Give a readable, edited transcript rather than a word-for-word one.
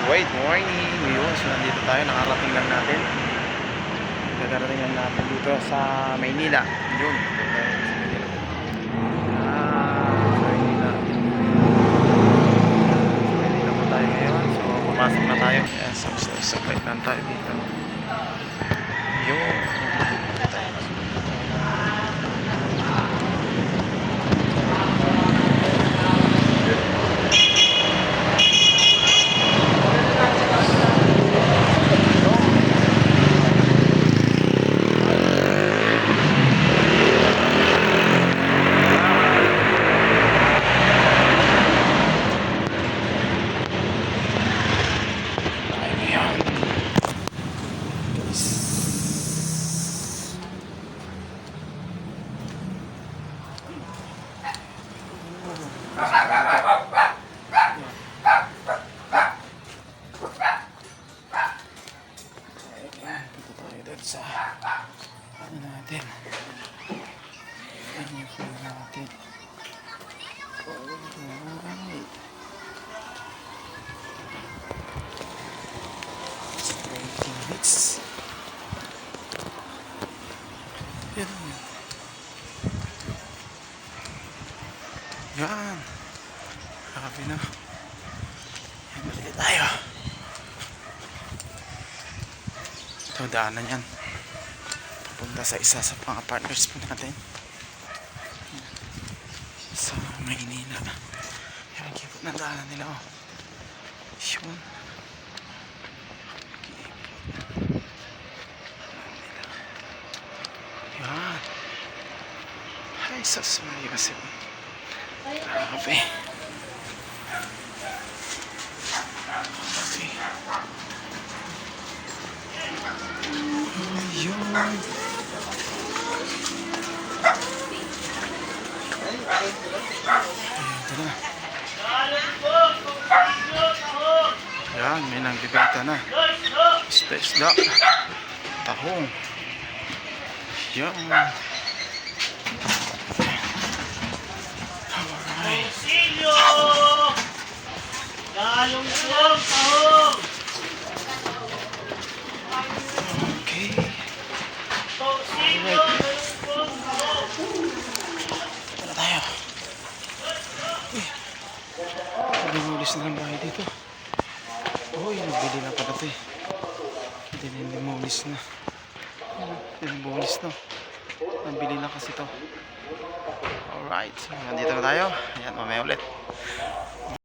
Wait, morning! Yun, so nandito tayo, nakarating lang natin. Nakarating lang natin dito sa Maynila. Yun, dito tayo sa Maynila. Sa Maynila. Sa Maynila po tayo ngayon. So, papasok na tayo. Yes, so wait lang tayo dito. Yun. Tayo ngayon. Dito tayo dito sa ano natin. Ano yung phone natin. Alright. 20 minutes. Yan. Yan. Grabe na. Yan, balik tayo. Ito, daanan yan. Papunta sa isa sa mga partners po natin. Sa Maynila. Yan, kipot na daanan nila. Oh. Yun. Yan. Ay, sasamayo kasi. Grabe. Okay. Yun. Ito na. Yan, may nagbibenta na. Isda. Tahong. Yan. Alright. Silyo! Galong suwang tahong! Okay. Silyo! Galong suwang tahong! Ito na tayo. Uy. Limulis na lang bahay dito. Uy, nagbili na pala ito eh. Limulis na. Limulis na. Nabili na kasi ito. Alright. So, nandito na tayo. Ayan, mamaya ulit.